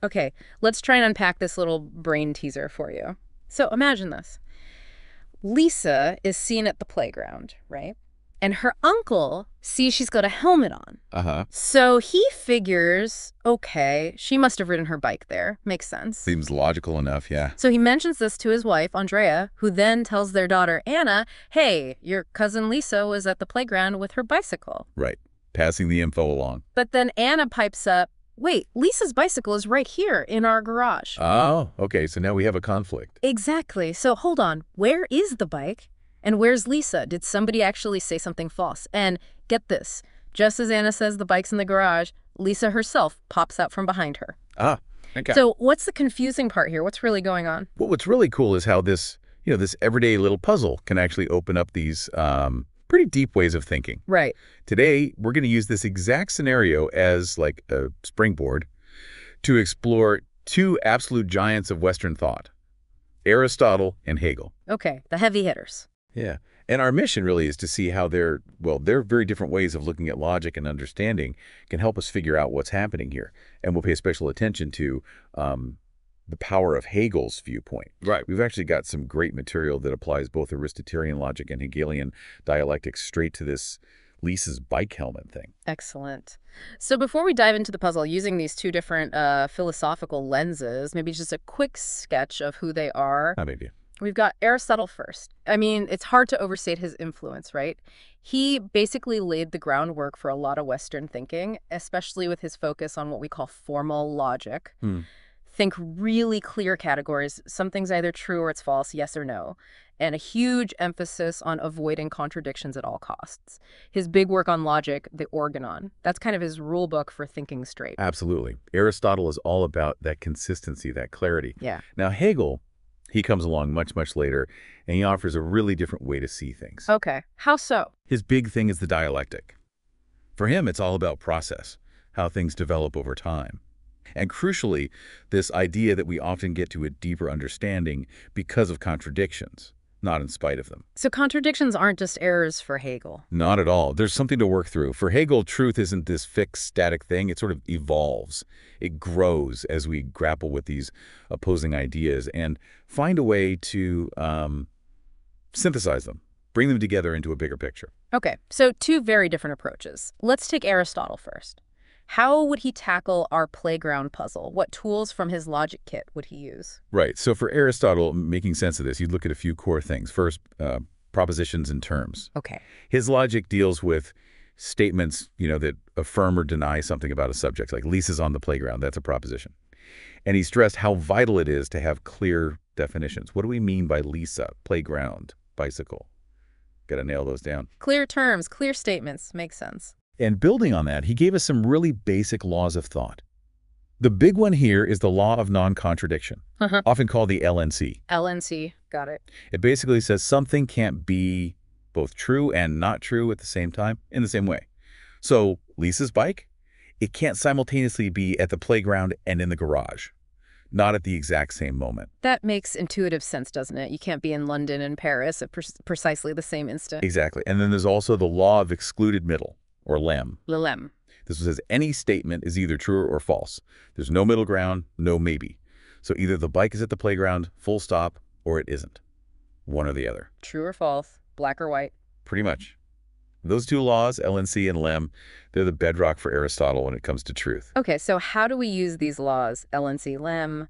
Okay, let's try and unpack this little brain teaser for you. So imagine this. Lisa is seen at the playground, right? And her uncle sees she's got a helmet on. Uh-huh. So he figures, okay, she must have ridden her bike there. Makes sense. Seems logical enough, yeah. So he mentions this to his wife, Andrea, who then tells their daughter, Anna, hey, your cousin Lisa was at the playground with her bicycle. Right. Passing the info along. But then Anna pipes up, wait, Lisa's bicycle is right here in our garage. Oh, okay, so now we have a conflict. Exactly. So hold on, where is the bike? And where's Lisa? Did somebody actually say something false? And get this, just as Anna says the bike's in the garage, Lisa herself pops out from behind her. Ah, okay. So what's the confusing part here? What's really going on? Well, what's really cool is how this, this everyday little puzzle can actually open up these pretty deep ways of thinking. Right. Today, we're going to use this exact scenario as like a springboard to explore two absolute giants of Western thought, Aristotle and Hegel. Okay, the heavy hitters. Yeah. And our mission really is to see how their very different ways of looking at logic and understanding can help us figure out what's happening here. And we'll pay special attention to the power of Hegel's viewpoint. Right. We've actually got some great material that applies both Aristotelian logic and Hegelian dialectics straight to this Lisa's bike helmet thing. Excellent. So before we dive into the puzzle, using these two different philosophical lenses, maybe just a quick sketch of who they are. Not maybe. We've got Aristotle first. I mean, it's hard to overstate his influence, right? He basically laid the groundwork for a lot of Western thinking, especially with his focus on what we call formal logic. Think really clear categories. Something's either true or it's false, yes or no. And a huge emphasis on avoiding contradictions at all costs. His big work on logic, the Organon, that's kind of his rule book for thinking straight. Absolutely. Aristotle is all about that consistency, that clarity. Yeah. Now, Hegel, he comes along much, much later, and he offers a really different way to see things. Okay. How so? His big thing is the dialectic. For him, it's all about process, how things develop over time. And crucially, this idea that we often get to a deeper understanding because of contradictions, not in spite of them. So contradictions aren't just errors for Hegel. Not at all. There's something to work through. For Hegel, truth isn't this fixed, static thing. It sort of evolves. It grows as we grapple with these opposing ideas and find a way to synthesize them, bring them together into a bigger picture. Okay, so two very different approaches. Let's take Aristotle first. How would he tackle our playground puzzle? What tools from his logic kit would he use? Right. So for Aristotle, making sense of this, you'd look at a few core things. First, propositions and terms. Okay. His logic deals with statements, that affirm or deny something about a subject, like Lisa's on the playground. That's a proposition. And he stressed how vital it is to have clear definitions. What do we mean by Lisa, playground, bicycle? Got to nail those down. Clear terms, clear statements. Makes sense. And building on that, he gave us some really basic laws of thought. The big one here is the law of non-contradiction, often called the LNC. LNC, got it. It basically says something can't be both true and not true at the same time, in the same way. So Lisa's bike, it can't simultaneously be at the playground and in the garage, not at the exact same moment. That makes intuitive sense, doesn't it? You can't be in London and Paris at precisely the same instant. Exactly. And then there's also the law of excluded middle, or lem. Lem. This says any statement is either true or false. There's no middle ground, no maybe. So either the bike is at the playground, full stop, or it isn't. One or the other. True or false, black or white. Pretty much. Those two laws, LNC and lem, they're the bedrock for Aristotle when it comes to truth. Okay, so how do we use these laws, LNC, lem,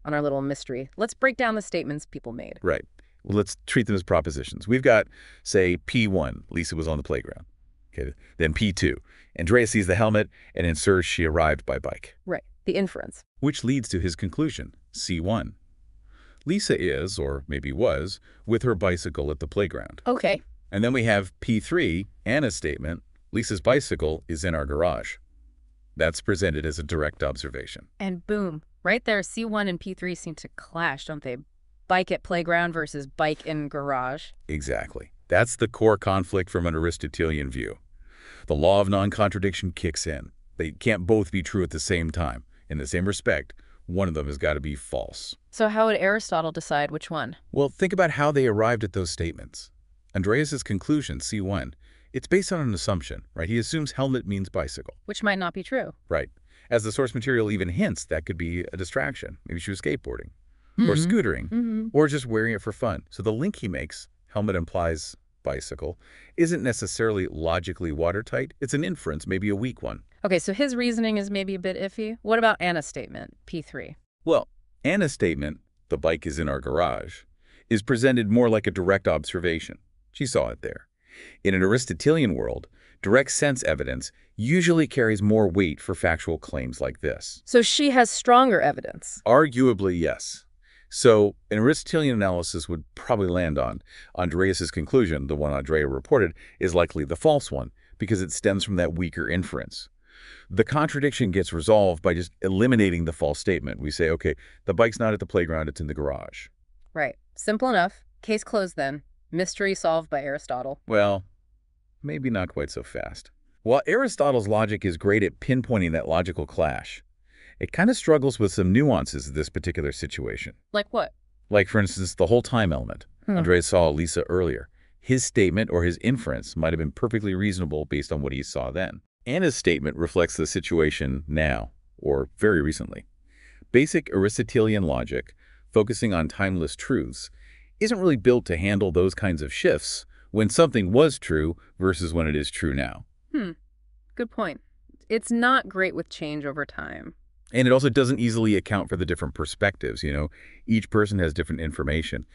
on our little mystery? Let's break down the statements people made. Right. Well, let's treat them as propositions. We've got, say, P1, Lisa was on the playground. Okay. Then P2, Andrea sees the helmet and infers she arrived by bike. Right, the inference. Which leads to his conclusion, C1. Lisa is, or maybe was, with her bicycle at the playground. Okay. And then we have P3, Anna's statement, Lisa's bicycle is in our garage. That's presented as a direct observation. And boom, right there, C1 and P3 seem to clash, don't they? Bike at playground versus bike in garage. Exactly. That's the core conflict from an Aristotelian view. The law of non-contradiction kicks in. They can't both be true at the same time. In the same respect, one of them has got to be false. So how would Aristotle decide which one? Well, think about how they arrived at those statements. Andreas's conclusion, C1, it's based on an assumption, right? He assumes helmet means bicycle. Which might not be true. Right. As the source material even hints, that could be a distraction. Maybe she was skateboarding or Mm-hmm. scootering Mm-hmm. or just wearing it for fun. So the link he makes, helmet implies bicycle, isn't necessarily logically watertight. It's an inference, maybe a weak one. Okay, so his reasoning is maybe a bit iffy. What about Anna's statement, P3? Well, Anna's statement, the bike is in our garage, is presented more like a direct observation. She saw it there. In an Aristotelian world, direct sense evidence usually carries more weight for factual claims like this. So she has stronger evidence. Arguably, yes. So an Aristotelian analysis would probably land on Andreas's conclusion, the one Andrea reported, is likely the false one, because it stems from that weaker inference. The contradiction gets resolved by just eliminating the false statement. We say, okay, the bike's not at the playground, it's in the garage. Right. Simple enough. Case closed then. Mystery solved by Aristotle. Well, maybe not quite so fast. While Aristotle's logic is great at pinpointing that logical clash, it kind of struggles with some nuances of this particular situation. Like what? Like, for instance, the whole time element. Andreas saw Lisa earlier. His statement or his inference might have been perfectly reasonable based on what he saw then. Anna's statement reflects the situation now, or very recently. Basic Aristotelian logic, focusing on timeless truths, isn't really built to handle those kinds of shifts when something was true versus when it is true now. Good point. It's not great with change over time. And it also doesn't easily account for the different perspectives, Each person has different information.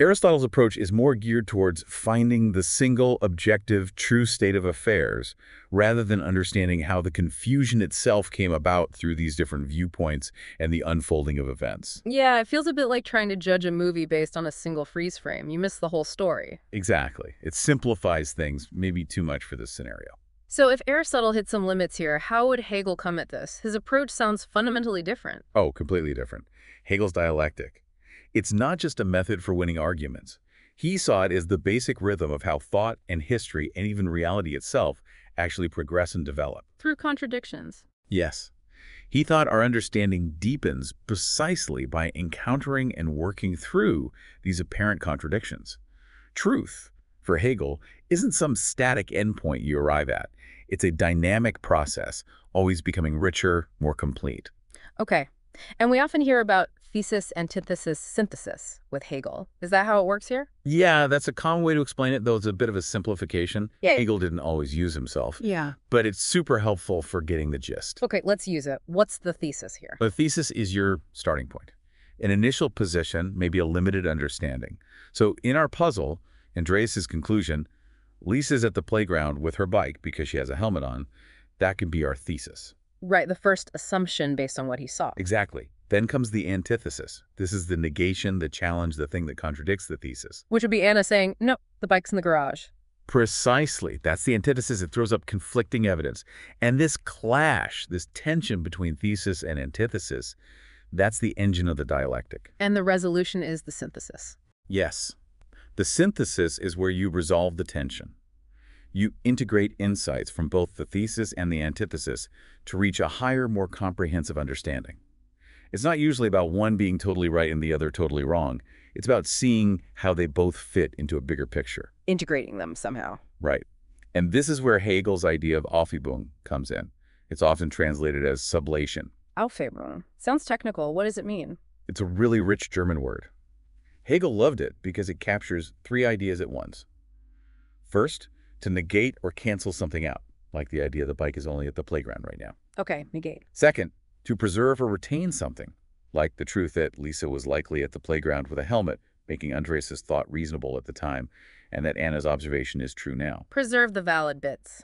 Aristotle's approach is more geared towards finding the single, objective, true state of affairs, rather than understanding how the confusion itself came about through these different viewpoints and the unfolding of events. Yeah, it feels a bit like trying to judge a movie based on a single freeze frame. You miss the whole story. Exactly. It simplifies things maybe too much for this scenario. So if Aristotle hit some limits here, how would Hegel come at this? His approach sounds fundamentally different. Oh, completely different. Hegel's dialectic. It's not just a method for winning arguments. He saw it as the basic rhythm of how thought and history and even reality itself actually progress and develop. Through contradictions. Yes. He thought our understanding deepens precisely by encountering and working through these apparent contradictions. Truth, for Hegel, isn't some static endpoint you arrive at. It's a dynamic process, always becoming richer, more complete. Okay. And we often hear about thesis, antithesis, synthesis with Hegel. Is that how it works here? Yeah, that's a common way to explain it, though it's a bit of a simplification. Yeah. Hegel didn't always use himself. Yeah. But it's super helpful for getting the gist. Okay, let's use it. What's the thesis here? The thesis is your starting point. An initial position, maybe a limited understanding. So in our puzzle, Andreas's conclusion, Lisa's at the playground with her bike because she has a helmet on. That can be our thesis. Right, the first assumption based on what he saw. Exactly. Then comes the antithesis. This is the negation, the challenge, the thing that contradicts the thesis. Which would be Anna saying, no, the bike's in the garage. Precisely. That's the antithesis. It throws up conflicting evidence. And this clash, this tension between thesis and antithesis, that's the engine of the dialectic. And the resolution is the synthesis. Yes. The synthesis is where you resolve the tension. You integrate insights from both the thesis and the antithesis to reach a higher, more comprehensive understanding. It's not usually about one being totally right and the other totally wrong. It's about seeing how they both fit into a bigger picture. Integrating them somehow. Right. And this is where Hegel's idea of Aufhebung comes in. It's often translated as sublation. Aufhebung. Sounds technical. What does it mean? It's a really rich German word. Hegel loved it because it captures three ideas at once. First, to negate or cancel something out, like the idea the bike is only at the playground right now. Okay, negate. Second, to preserve or retain something, like the truth that Lisa was likely at the playground with a helmet, making Andreas's thought reasonable at the time, and that Anna's observation is true now. Preserve the valid bits.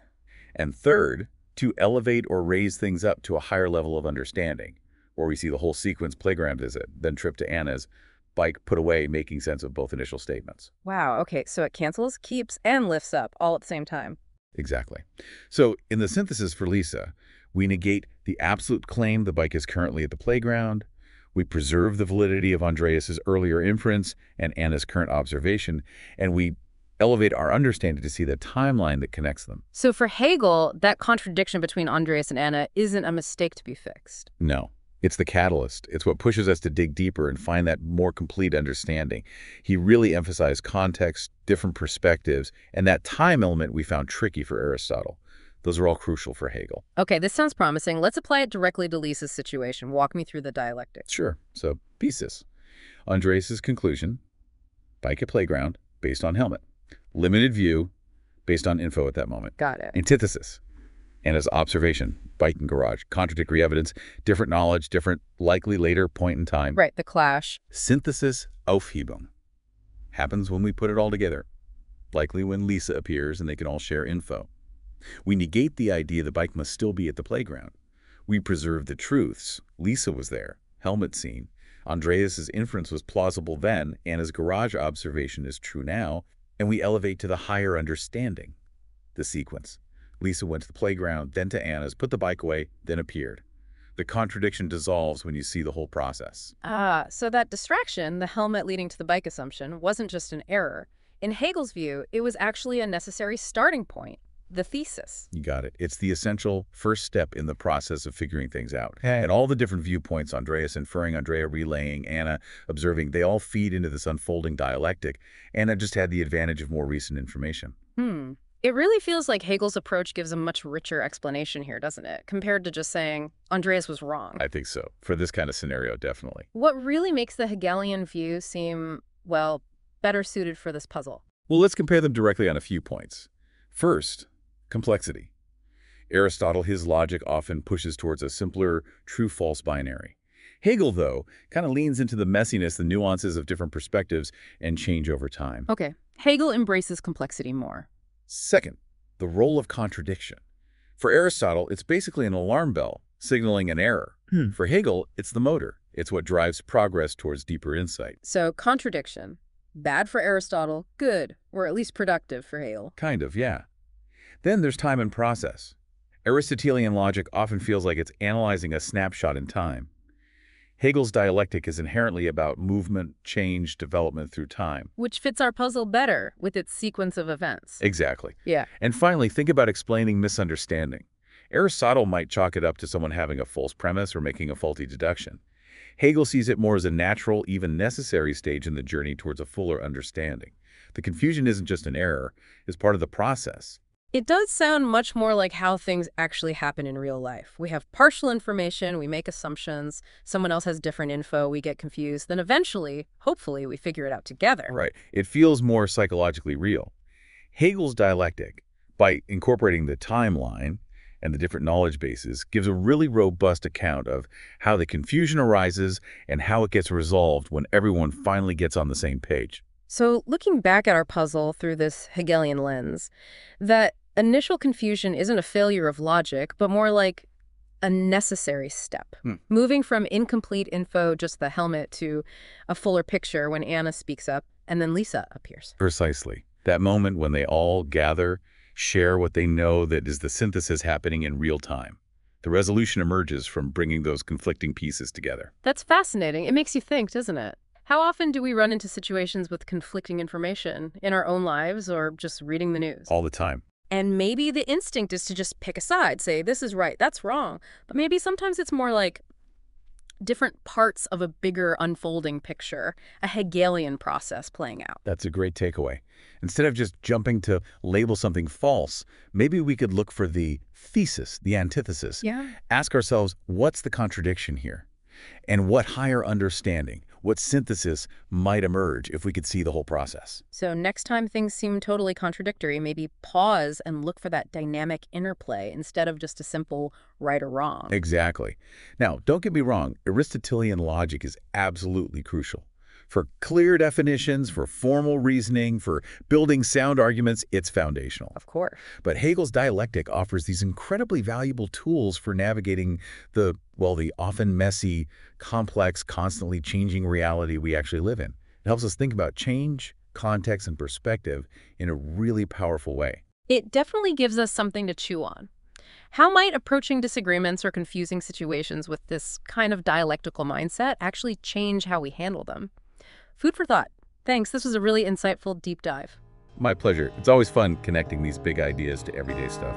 And third, to elevate or raise things up to a higher level of understanding, where we see the whole sequence playground visit, then trip to Anna's, bike put away, making sense of both initial statements. Wow, okay, so it cancels, keeps, and lifts up all at the same time. Exactly. So in the synthesis for Lisa, we negate the absolute claim the bike is currently at the playground. We preserve the validity of Andreas's earlier inference and Anna's current observation, and we elevate our understanding to see the timeline that connects them. So for Hegel, that contradiction between Andreas and Anna isn't a mistake to be fixed. No. It's the catalyst. It's what pushes us to dig deeper and find that more complete understanding. He really emphasized context, different perspectives, and that time element we found tricky for Aristotle. Those are all crucial for Hegel. Okay, this sounds promising. Let's apply it directly to Lisa's situation. Walk me through the dialectic. Sure. So, pieces. Andreas's conclusion, bike at playground, based on helmet. Limited view, based on info at that moment. Got it. Antithesis, Anna's observation, bike and garage. Contradictory evidence, different knowledge, different, likely later point in time. Right, the clash. Synthesis, Aufhebung. Happens when we put it all together. Likely when Lisa appears and they can all share info. We negate the idea the bike must still be at the playground. We preserve the truths. Lisa was there, helmet seen. Andreas's inference was plausible then, Anna's garage observation is true now, and we elevate to the higher understanding. The sequence. Lisa went to the playground, then to Anna's, put the bike away, then appeared. The contradiction dissolves when you see the whole process. Ah, so that distraction, the helmet leading to the bike assumption, wasn't just an error. In Hegel's view, it was actually a necessary starting point, the thesis. You got it. It's the essential first step in the process of figuring things out. And all the different viewpoints, Andreas inferring, Andrea relaying, Anna observing, they all feed into this unfolding dialectic. Anna just had the advantage of more recent information. It really feels like Hegel's approach gives a much richer explanation here, doesn't it? Compared to just saying, Andreas was wrong. I think so. For this kind of scenario, definitely. What really makes the Hegelian view seem, well, better suited for this puzzle? Well, let's compare them directly on a few points. First, complexity. Aristotle, his logic often pushes towards a simpler true-false binary. Hegel, though, kind of leans into the messiness, the nuances of different perspectives, and change over time. Okay, Hegel embraces complexity more. Second, the role of contradiction. For Aristotle, it's basically an alarm bell signaling an error. For Hegel, it's the motor. It's what drives progress towards deeper insight. So, contradiction. Bad for Aristotle, good, or at least productive for Hegel. Kind of, yeah. Then there's time and process. Aristotelian logic often feels like it's analyzing a snapshot in time. Hegel's dialectic is inherently about movement, change, development through time. Which fits our puzzle better with its sequence of events. Exactly. Yeah. And finally, think about explaining misunderstanding. Aristotle might chalk it up to someone having a false premise or making a faulty deduction. Hegel sees it more as a natural, even necessary stage in the journey towards a fuller understanding. The confusion isn't just an error, it's part of the process. It does sound much more like how things actually happen in real life. We have partial information, we make assumptions, someone else has different info, we get confused, then eventually, hopefully, we figure it out together. Right. It feels more psychologically real. Hegel's dialectic, by incorporating the timeline and the different knowledge bases, gives a really robust account of how the confusion arises and how it gets resolved when everyone finally gets on the same page. So looking back at our puzzle through this Hegelian lens, that initial confusion isn't a failure of logic, but more like a necessary step. Moving from incomplete info, just the helmet, to a fuller picture when Anna speaks up and then Lisa appears. Precisely. That moment when they all gather, share what they know, that is the synthesis happening in real time. The resolution emerges from bringing those conflicting pieces together. That's fascinating. It makes you think, doesn't it? How often do we run into situations with conflicting information in our own lives or just reading the news? All the time. And maybe the instinct is to just pick a side, say, this is right, that's wrong. But maybe sometimes it's more like different parts of a bigger unfolding picture, a Hegelian process playing out. That's a great takeaway. Instead of just jumping to label something false, maybe we could look for the thesis, the antithesis. Yeah. Ask ourselves, what's the contradiction here? And what higher understanding, what synthesis might emerge if we could see the whole process? So next time things seem totally contradictory, maybe pause and look for that dynamic interplay instead of just a simple right or wrong. Exactly. Now, don't get me wrong, Aristotelian logic is absolutely crucial. For clear definitions, for formal reasoning, for building sound arguments, it's foundational. Of course. But Hegel's dialectic offers these incredibly valuable tools for navigating the often messy, complex, constantly changing reality we actually live in. It helps us think about change, context, and perspective in a really powerful way. It definitely gives us something to chew on. How might approaching disagreements or confusing situations with this kind of dialectical mindset actually change how we handle them? Food for thought. Thanks. This was a really insightful deep dive. My pleasure. It's always fun connecting these big ideas to everyday stuff.